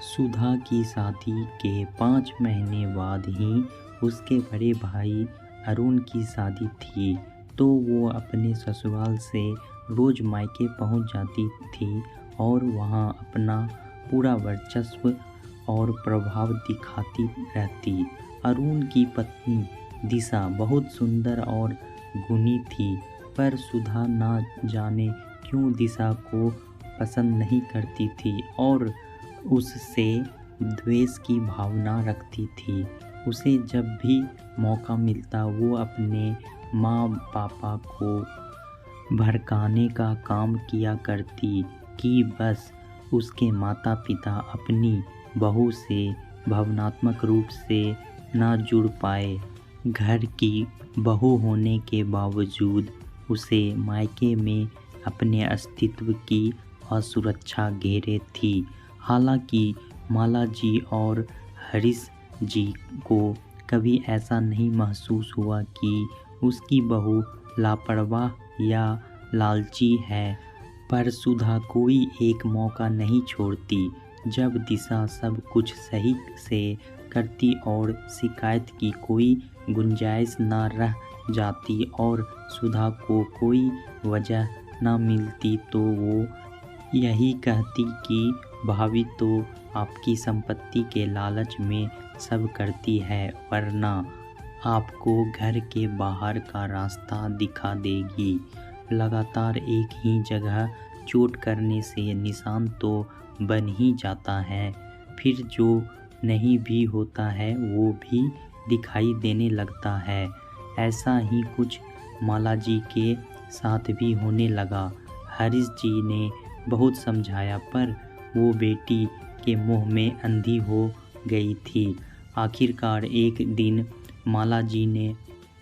सुधा की शादी के 5 महीने बाद ही उसके बड़े भाई अरुण की शादी थी, तो वो अपने ससुराल से रोज़ मायके पहुंच जाती थी और वहां अपना पूरा वर्चस्व और प्रभाव दिखाती रहती। अरुण की पत्नी दिशा बहुत सुंदर और गुणी थी, पर सुधा ना जाने क्यों दिशा को पसंद नहीं करती थी और उससे द्वेष की भावना रखती थी। उसे जब भी मौका मिलता वो अपने माँ पापा को भड़काने का काम किया करती कि बस उसके माता पिता अपनी बहू से भावनात्मक रूप से ना जुड़ पाए। घर की बहू होने के बावजूद उसे मायके में अपने अस्तित्व की असुरक्षा घेरे थी। हालांकि माला जी और हरीश जी को कभी ऐसा नहीं महसूस हुआ कि उसकी बहू लापरवाह या लालची है, पर सुधा कोई एक मौका नहीं छोड़ती। जब दिशा सब कुछ सही से करती और शिकायत की कोई गुंजाइश ना रह जाती और सुधा को कोई वजह ना मिलती तो वो यही कहती कि भाभी तो आपकी संपत्ति के लालच में सब करती है, वरना आपको घर के बाहर का रास्ता दिखा देगी। लगातार एक ही जगह चोट करने से निशान तो बन ही जाता है, फिर जो नहीं भी होता है वो भी दिखाई देने लगता है। ऐसा ही कुछ माला जी के साथ भी होने लगा। हरीश जी ने बहुत समझाया, पर वो बेटी के मोह में अंधी हो गई थी। आखिरकार एक दिन माला जी ने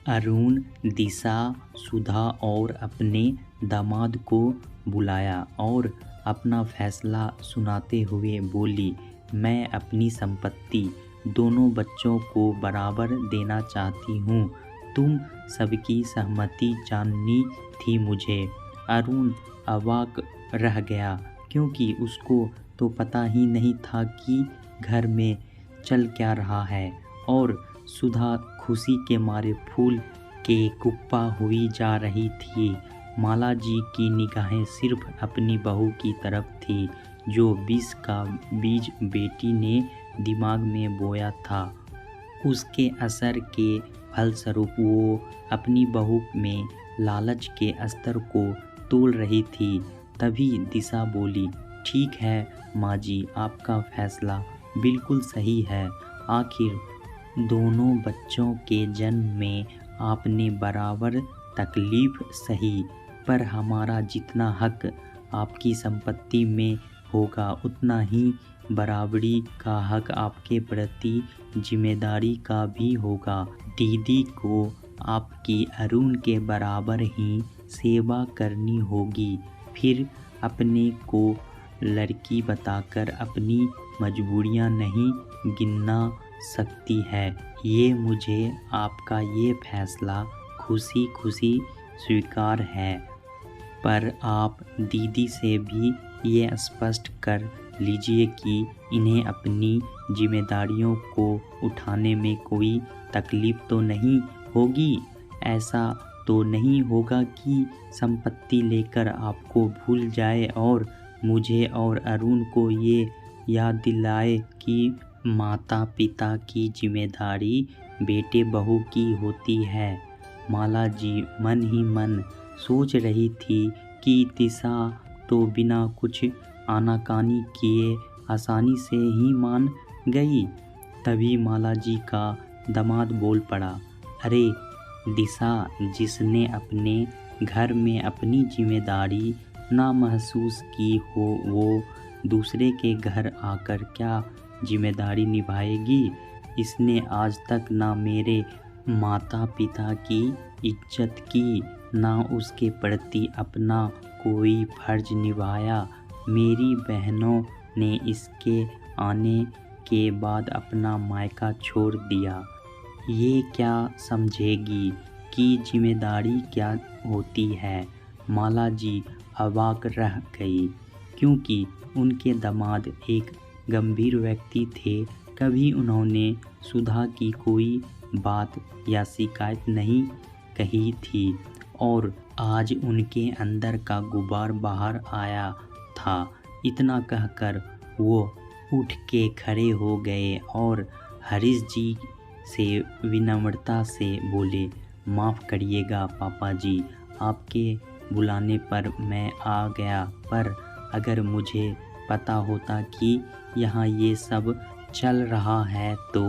अरुण, दिशा, सुधा और अपने दामाद को बुलाया और अपना फैसला सुनाते हुए बोली, मैं अपनी संपत्ति दोनों बच्चों को बराबर देना चाहती हूँ। तुम सबकी सहमति जाननी थी मुझे। अरुण अवाक रह गया, क्योंकि उसको तो पता ही नहीं था कि घर में चल क्या रहा है, और सुधा खुशी के मारे फूल के कुप्पा हुई जा रही थी। माला जी की निगाहें सिर्फ अपनी बहू की तरफ थी, जो विष का बीज बेटी ने दिमाग में बोया था। उसके असर के फलस्वरूप वो अपनी बहू में लालच के स्तर को तोल रही थी। तभी दिशा बोली, ठीक है माँ जी, आपका फैसला बिल्कुल सही है। आखिर दोनों बच्चों के जन्म में आपने बराबर तकलीफ सही, पर हमारा जितना हक आपकी संपत्ति में होगा उतना ही बराबरी का हक आपके प्रति जिम्मेदारी का भी होगा। दीदी को आपकी अरुण के बराबर ही सेवा करनी होगी, फिर अपने को लड़की बताकर अपनी मजबूरियां नहीं गिना सकती है। ये मुझे आपका ये फैसला खुशी खुशी स्वीकार है, पर आप दीदी से भी ये स्पष्ट कर लीजिए कि इन्हें अपनी जिम्मेदारियों को उठाने में कोई तकलीफ तो नहीं होगी। ऐसा तो नहीं होगा कि संपत्ति लेकर आपको भूल जाए और मुझे और अरुण को ये याद दिलाए कि माता पिता की जिम्मेदारी बेटे बहू की होती है। माला जी मन ही मन सोच रही थी कि दिशा तो बिना कुछ आनाकानी किए आसानी से ही मान गई। तभी माला जी का दामाद बोल पड़ा, अरे दिशा, जिसने अपने घर में अपनी जिम्मेदारी ना महसूस की हो वो दूसरे के घर आकर क्या जिम्मेदारी निभाएगी। इसने आज तक ना मेरे माता पिता की इज्जत की, ना उसके प्रति अपना कोई फर्ज निभाया। मेरी बहनों ने इसके आने के बाद अपना मायका छोड़ दिया। ये क्या समझेगी कि जिम्मेदारी क्या होती है। माला जी अवाक रह गई, क्योंकि उनके दामाद एक गंभीर व्यक्ति थे। कभी उन्होंने सुधा की कोई बात या शिकायत नहीं कही थी और आज उनके अंदर का गुबार बाहर आया था। इतना कहकर वो उठ के खड़े हो गए और हरीश जी से विनम्रता से बोले, माफ़ करिएगा पापा जी, आपके बुलाने पर मैं आ गया, पर अगर मुझे पता होता कि यहाँ ये सब चल रहा है तो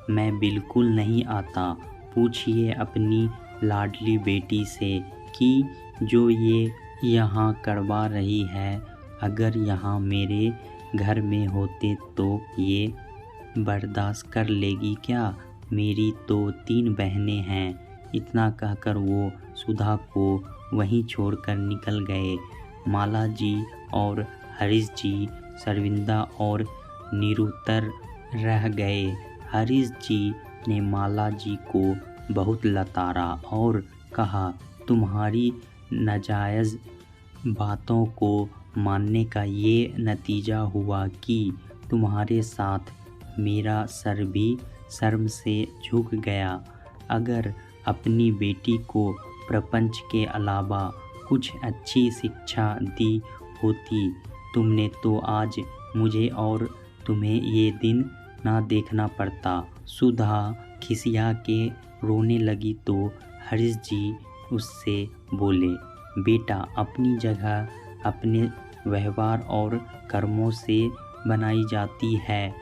मैं बिल्कुल नहीं आता। पूछिए अपनी लाडली बेटी से कि जो ये यहाँ करवा रही है, अगर यहाँ मेरे घर में होते तो ये बर्दाश्त कर लेगी क्या? मेरी तो 3 बहनें हैं। इतना कहकर वो सुधा को वहीं छोड़कर निकल गए। माला जी और हरीश जी शर्मिंदा और निरुत्तर रह गए। हरीश जी ने माला जी को बहुत लताड़ा और कहा, तुम्हारी नाजायज़ बातों को मानने का ये नतीजा हुआ कि तुम्हारे साथ मेरा सर भी शर्म से झुक गया। अगर अपनी बेटी को प्रपंच के अलावा कुछ अच्छी शिक्षा दी होती तुमने तो आज मुझे और तुम्हें ये दिन ना देखना पड़ता। सुधा खिसिया के रोने लगी तो हरीश जी उससे बोले, बेटा अपनी जगह अपने व्यवहार और कर्मों से बनाई जाती है।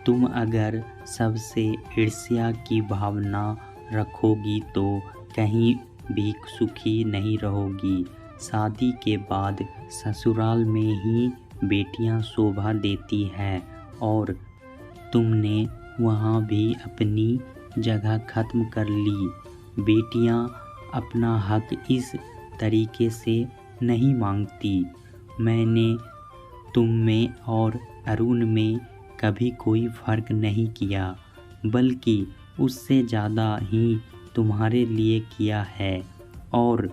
तुम अगर सबसे ईर्ष्या की भावना रखोगी तो कहीं भी सुखी नहीं रहोगी। शादी के बाद ससुराल में ही बेटियां शोभा देती हैं और तुमने वहाँ भी अपनी जगह ख़त्म कर ली। बेटियां अपना हक इस तरीके से नहीं मांगती। मैंने तुम में और अरुण में कभी कोई फ़र्क नहीं किया, बल्कि उससे ज़्यादा ही तुम्हारे लिए किया है और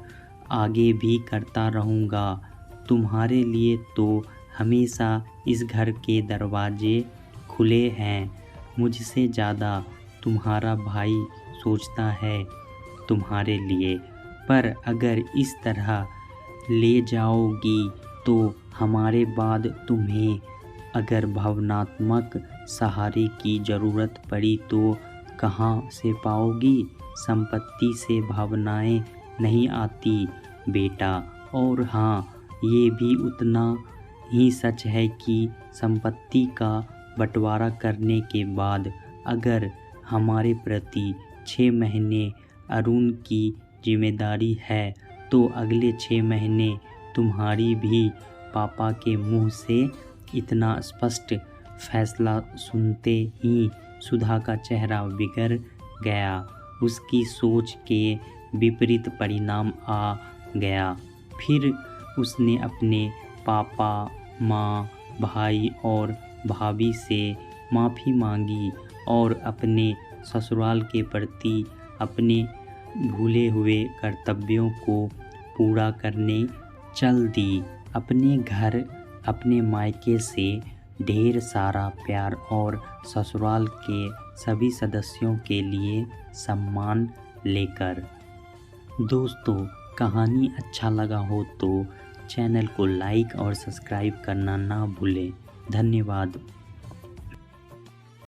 आगे भी करता रहूँगा। तुम्हारे लिए तो हमेशा इस घर के दरवाजे खुले हैं। मुझसे ज़्यादा तुम्हारा भाई सोचता है तुम्हारे लिए, पर अगर इस तरह ले जाओगी तो हमारे बाद तुम्हें अगर भावनात्मक सहारे की ज़रूरत पड़ी तो कहाँ से पाओगी? संपत्ति से भावनाएं नहीं आती बेटा। और हाँ, ये भी उतना ही सच है कि संपत्ति का बंटवारा करने के बाद अगर हमारे प्रति 6 महीने अरुण की जिम्मेदारी है तो अगले 6 महीने तुम्हारी भी। पापा के मुंह से इतना स्पष्ट फैसला सुनते ही सुधा का चेहरा बिगड़ गया। उसकी सोच के विपरीत परिणाम आ गया। फिर उसने अपने पापा, माँ, भाई और भाभी से माफ़ी मांगी और अपने ससुराल के प्रति अपने भूले हुए कर्तव्यों को पूरा करने चल दी। अपने घर, अपने मायके से ढेर सारा प्यार और ससुराल के सभी सदस्यों के लिए सम्मान लेकर। दोस्तों, कहानी अच्छा लगा हो तो चैनल को लाइक और सब्सक्राइब करना ना भूलें। धन्यवाद।